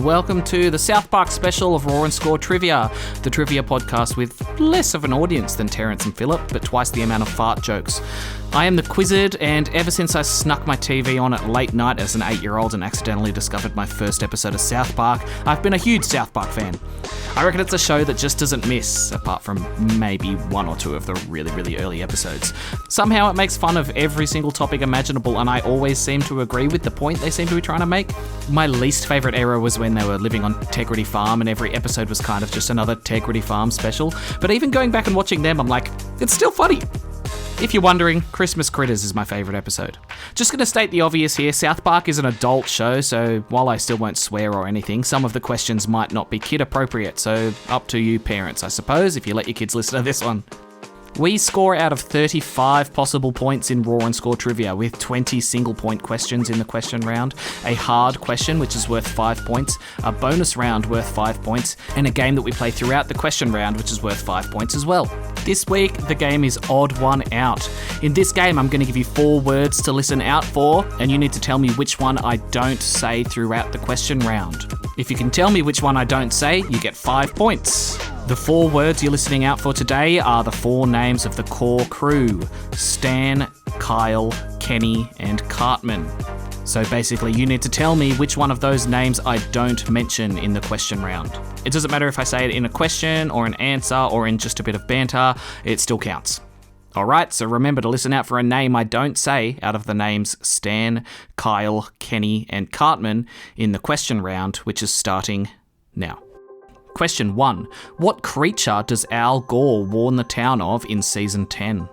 welcome to the South Park special of Raw and Score Trivia, the trivia podcast with less of an audience than Terrence and Philip, but twice the amount of fart jokes. I am the Quizzard, and ever since I snuck my TV on at late night as an 8-year-old and accidentally discovered my first episode of South Park, I've been a huge South Park fan. I reckon it's a show that just doesn't miss, apart from maybe one or two of the really, really early episodes. Somehow it makes fun of every single topic imaginable, and I always seem to agree with the point they seem to be trying to make. My least favourite era was when they were living on Tegrity Farm, and every episode was kind of just another Tegrity Farm special. But even going back and watching them, I'm like, it's still funny. If you're wondering, Christmas Critters is my favourite episode. Just going to state the obvious here, South Park is an adult show, so while I still won't swear or anything, some of the questions might not be kid appropriate, so up to you parents, I suppose, if you let your kids listen to this one. We score out of 35 possible points in Raw and Score Trivia, with 20 single-point questions in the question round, a hard question, which is worth 5 points, a bonus round worth 5 points, and a game that we play throughout the question round, which is worth 5 points as well. This week, the game is Odd One Out. In this game, I'm going to give you 4 words to listen out for, and you need to tell me which one I don't say throughout the question round. If you can tell me which one I don't say, you get 5 points. The 4 words you're listening out for today are the 4 names of the core crew: Stan, Kyle, Kenny, and Cartman. So basically, you need to tell me which one of those names I don't mention in the question round. It doesn't matter if I say it in a question or an answer or in just a bit of banter, it still counts. Alright, so remember to listen out for a name I don't say out of the names Stan, Kyle, Kenny, and Cartman in the question round, which is starting now. Question 1. What creature does Al Gore warn the town of in Season 10?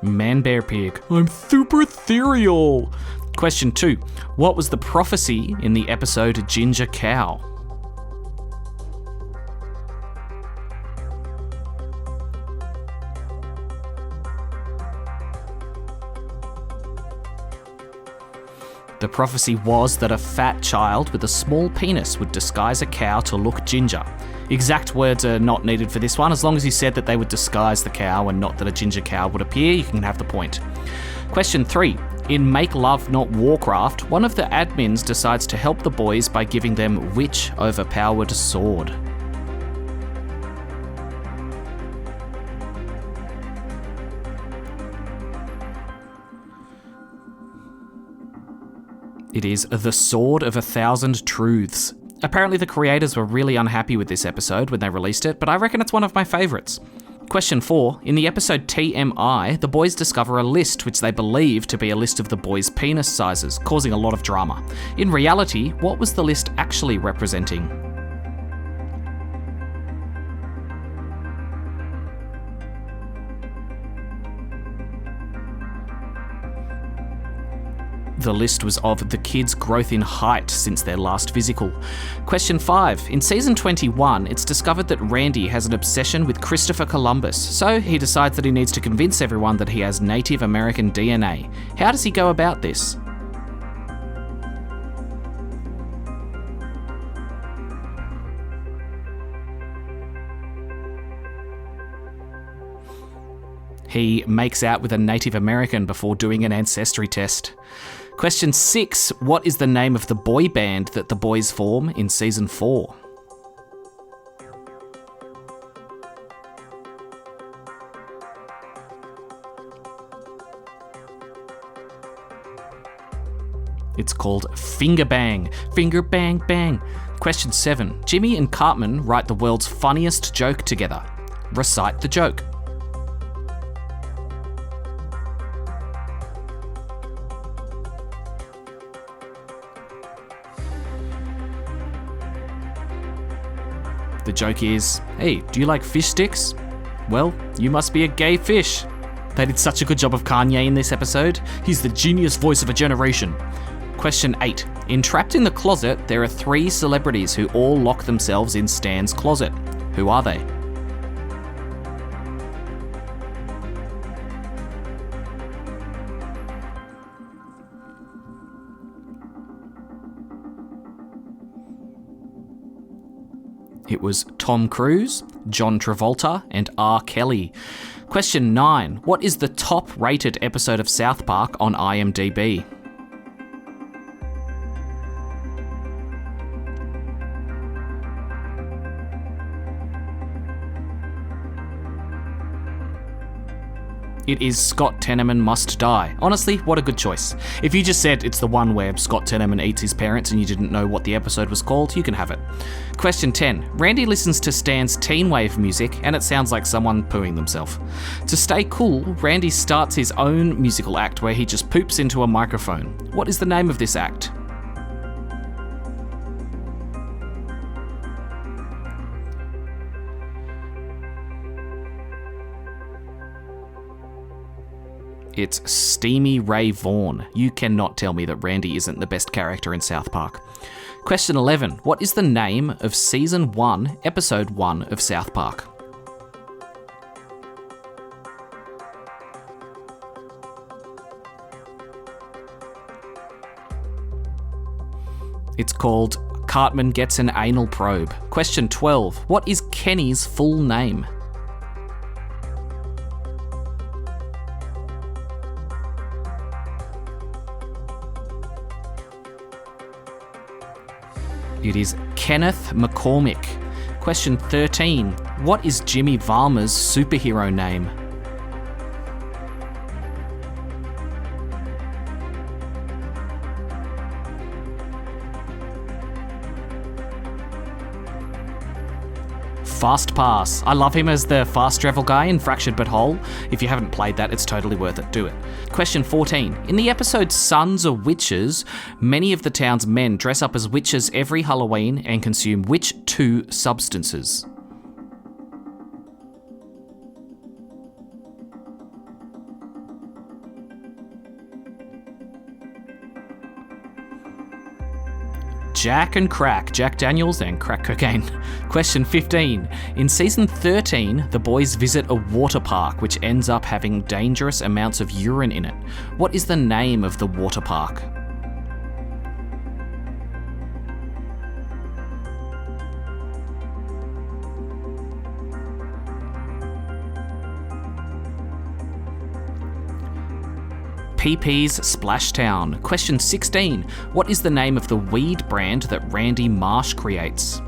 Man Bear Pig. I'm super ethereal. Question 2. What was the prophecy in the episode Ginger Cow? The prophecy was that a fat child with a small penis would disguise a cow to look ginger. Exact words are not needed for this one. As long as you said that they would disguise the cow and not that a ginger cow would appear, you can have the point. Question 3. In Make Love Not Warcraft, one of the admins decides to help the boys by giving them which overpowered sword? It is the Sword of 1,000 Truths. Apparently the creators were really unhappy with this episode when they released it, but I reckon it's one of my favourites. Question 4. In the episode TMI, the boys discover a list which they believe to be a list of the boys' penis sizes, causing a lot of drama. In reality, what was the list actually representing? The list was of the kids' growth in height since their last physical. Question 5. In season 21, it's discovered that Randy has an obsession with Christopher Columbus, so he decides that he needs to convince everyone that he has Native American DNA. How does he go about this? He makes out with a Native American before doing an ancestry test. Question 6. What is the name of the boy band that the boys form in Season 4? It's called Finger Bang. Finger Bang Bang. Question 7. Jimmy and Cartman write the world's funniest joke together. Recite the joke. The joke is, hey, do you like fish sticks? Well, you must be a gay fish. They did such a good job of Kanye in this episode. He's the genius voice of a generation. Question 8. In Trapped in the Closet, there are 3 celebrities who all lock themselves in Stan's closet. Who are they? It was Tom Cruise, John Travolta, and R. Kelly. Question 9. What is the top-rated episode of South Park on IMDb? It is Scott Tenorman Must Die. Honestly, what a good choice. If you just said it's the one where Scott Tenorman eats his parents and you didn't know what the episode was called, you can have it. Question 10. Randy listens to Stan's teen wave music and it sounds like someone pooing themselves. To stay cool, Randy starts his own musical act where he just poops into a microphone. What is the name of this act? It's Steamy Ray Vaughan. You cannot tell me that Randy isn't the best character in South Park. Question 11. What is the name of Season 1, Episode 1 of South Park? It's called Cartman Gets an Anal Probe. Question 12. What is Kenny's full name? It is Kenneth McCormick. Question 13. What is Jimmy Valmer's superhero name? Fast Pass. I love him as the fast travel guy in Fractured But Whole. If you haven't played that, it's totally worth it. Do it. Question 14. In the episode Sons of Witches, many of the town's men dress up as witches every Halloween and consume which two substances? Jack and crack. Jack Daniels and crack cocaine. Question 15. In season 13, the boys visit a water park which ends up having dangerous amounts of urine in it. What is the name of the water park? PP's Splashtown. Question 16. What is the name of the weed brand that Randy Marsh creates?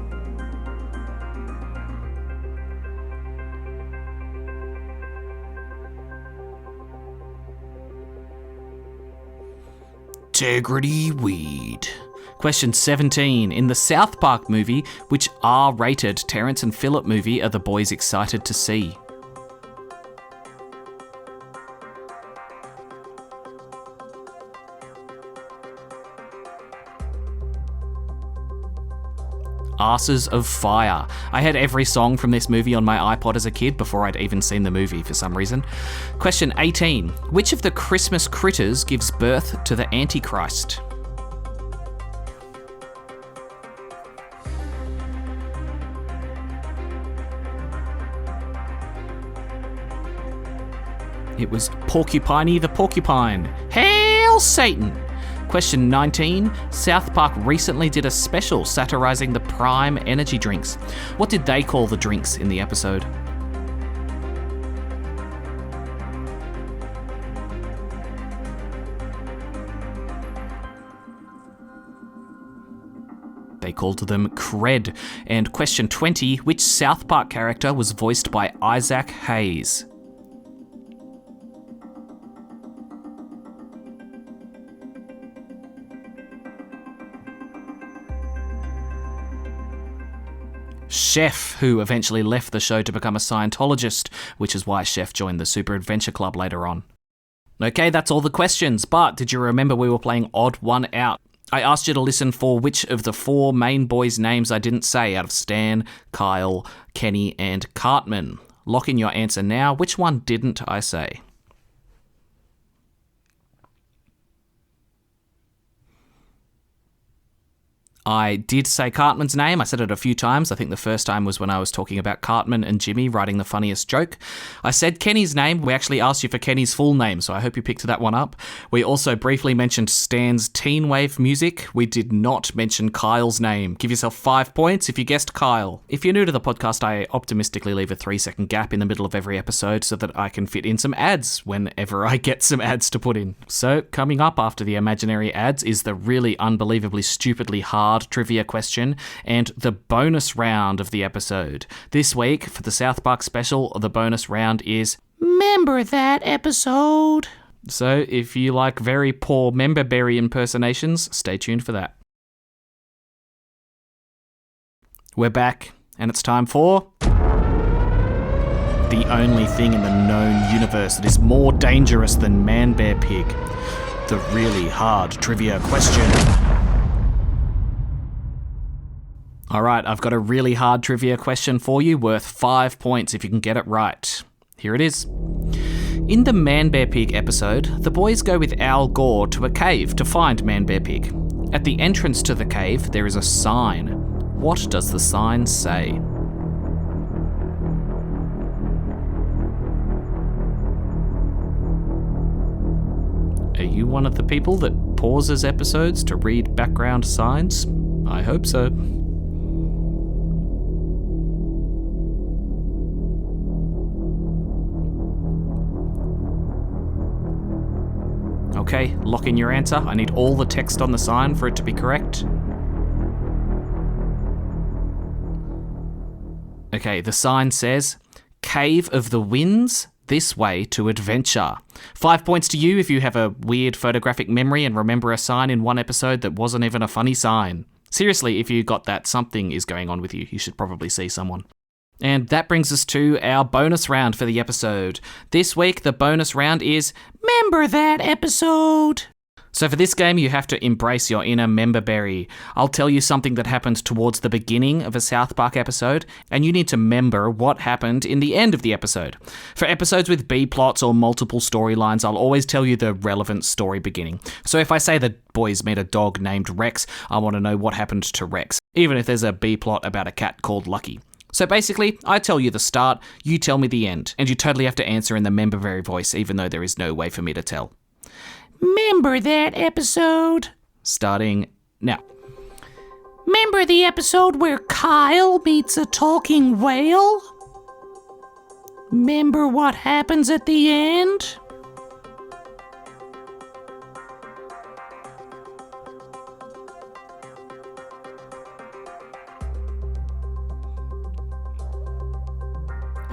Integrity Weed. Question 17. In the South Park movie, which R-rated Terrence and Phillip movie are the boys excited to see? Asses of Fire. I had every song from this movie on my iPod as a kid before I'd even seen the movie for some reason. Question 18. Which of the Christmas critters gives birth to the Antichrist? It was Porcupiney the Porcupine. Hail Satan! Question 19. South Park recently did a special satirising the Prime energy drinks. What did they call the drinks in the episode? They called them Cred. And question 20. Which South Park character was voiced by Isaac Hayes? Chef, who eventually left the show to become a Scientologist, which is why Chef joined the Super Adventure Club later on. Okay, that's all the questions, but did you remember we were playing Odd One Out? I asked you to listen for which of the four main boys' names I didn't say out of Stan, Kyle, Kenny, and Cartman. Lock in your answer now. Which one didn't I say? I did say Cartman's name. I said it a few times. I think the first time was when I was talking about Cartman and Jimmy writing the funniest joke. I said Kenny's name. We actually asked you for Kenny's full name, so I hope you picked that one up. We also briefly mentioned Stan's Teen Wave music. We did not mention Kyle's name. Give yourself 5 points if you guessed Kyle. If you're new to the podcast, I optimistically leave a 3-second gap in the middle of every episode so that I can fit in some ads whenever I get some ads to put in. So coming up after the imaginary ads is the really unbelievably stupidly hard trivia question and the bonus round of the episode. This week, for the South Park special, the bonus round is Remember That Episode. So if you like very poor member berry impersonations, stay tuned for that. We're back, and it's time for the only thing in the known universe that is more dangerous than Man Bear Pig. The really hard trivia question. Alright, I've got a really hard trivia question for you, worth 5 points if you can get it right. Here it is. In the Man Bear Pig episode, the boys go with Al Gore to a cave to find Man Bear Pig. At the entrance to the cave, there is a sign. What does the sign say? Are you one of the people that pauses episodes to read background signs? I hope so. Okay, lock in your answer. I need all the text on the sign for it to be correct. Okay, the sign says, Cave of the Winds, this way to adventure. 5 points to you if you have a weird photographic memory and remember a sign in one episode that wasn't even a funny sign. Seriously, if you got that, something is going on with you. You should probably see someone. And that brings us to our bonus round for the episode. This week, the bonus round is Remember That Episode. So for this game, you have to embrace your inner member berry. I'll tell you something that happened towards the beginning of a South Park episode, and you need to remember what happened in the end of the episode. For episodes with B-plots or multiple storylines, I'll always tell you the relevant story beginning. So if I say the boys met a dog named Rex, I want to know what happened to Rex, even if there's a B-plot about a cat called Lucky. So basically, I tell you the start, you tell me the end, and you totally have to answer in the member berry voice, even though there is no way for me to tell. Remember that episode? Starting now. Remember the episode where Kyle meets a talking whale? Remember what happens at the end?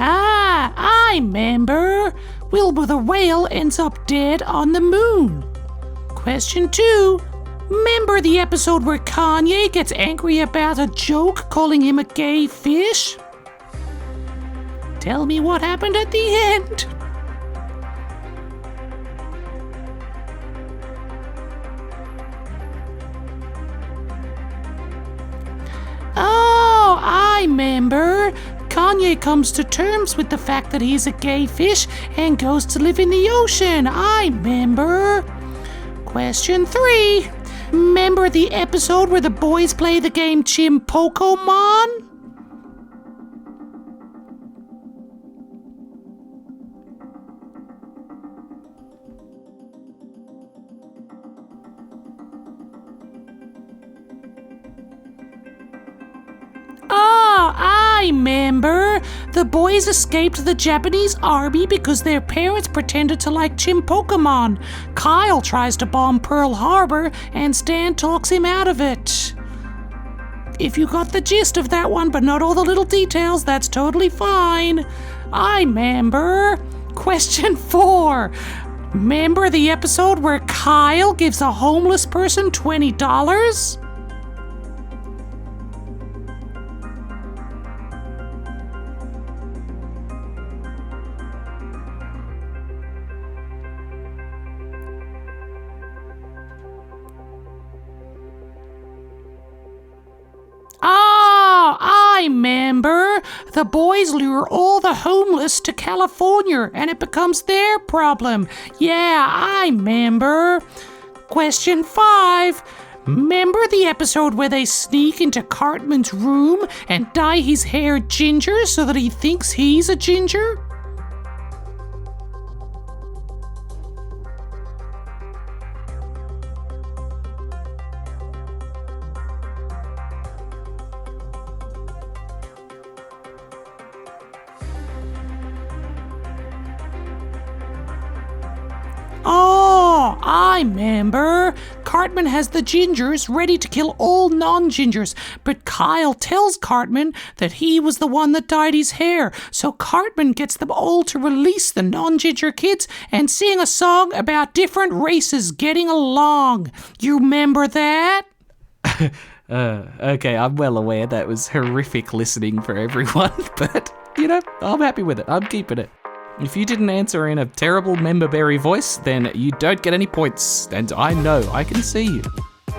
I remember. Wilbur the whale ends up dead on the moon. Question 2. Remember the episode where Kanye gets angry about a joke calling him a gay fish? Tell me what happened at the end. Oh, I remember. Kanye comes to terms with the fact that he's a gay fish and goes to live in the ocean. I remember. Question 3. Remember the episode where the boys play the game Chimpokemon? I remember. The boys escaped the Japanese army because their parents pretended to like Chimpokemon. Kyle tries to bomb Pearl Harbor and Stan talks him out of it. If you got the gist of that one but not all the little details, that's totally fine. I remember. Question 4. Remember the episode where Kyle gives a homeless person $20? I remember. The boys lure all the homeless to California and it becomes their problem. Yeah, I remember. Question 5. Remember the episode where they sneak into Cartman's room and dye his hair ginger so that he thinks he's a ginger? Oh, I remember. Cartman has the gingers ready to kill all non-gingers, but Kyle tells Cartman that he was the one that dyed his hair, so Cartman gets them all to release the non-ginger kids and sing a song about different races getting along. You remember that? Okay, I'm well aware that was horrific listening for everyone, but, I'm happy with it. I'm keeping it. If you didn't answer in a terrible memberberry voice, then you don't get any points, and I know, I can see you.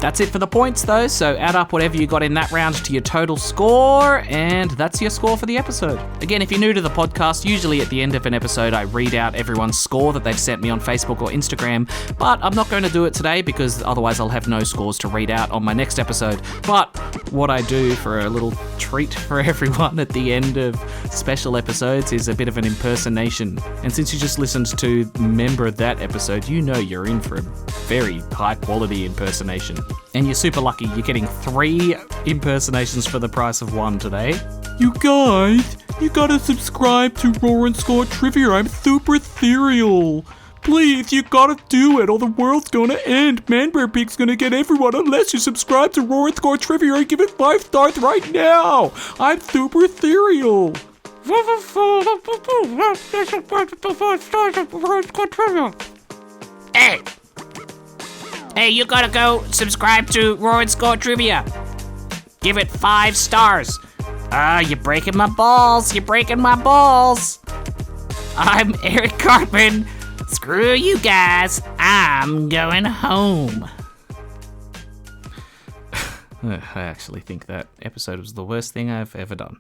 That's it for the points though, so add up whatever you got in that round to your total score, and that's your score for the episode. Again, if you're new to the podcast, usually at the end of an episode I read out everyone's score that they've sent me on Facebook or Instagram, but I'm not going to do it today because otherwise I'll have no scores to read out on my next episode. But what I do for a little treat for everyone at the end of special episodes is a bit of an impersonation. And since you just listened to Remember That episode, you know you're in for a very high quality impersonation. And you're super lucky, you're getting 3 impersonations for the price of 1 today. You guys, you gotta subscribe to Roar and Score Trivia. I'm super ethereal. Please, you gotta do it or the world's gonna end. Man-Bear Pig's gonna get everyone unless you subscribe to Roar and Score Trivia and give it 5 stars right now. I'm super ethereal. Hey, you gotta go subscribe to Roar and Score Trivia. Give it 5 stars. You're breaking my balls. I'm Eric Cartman. Screw you guys. I'm going home. I actually think that episode was the worst thing I've ever done.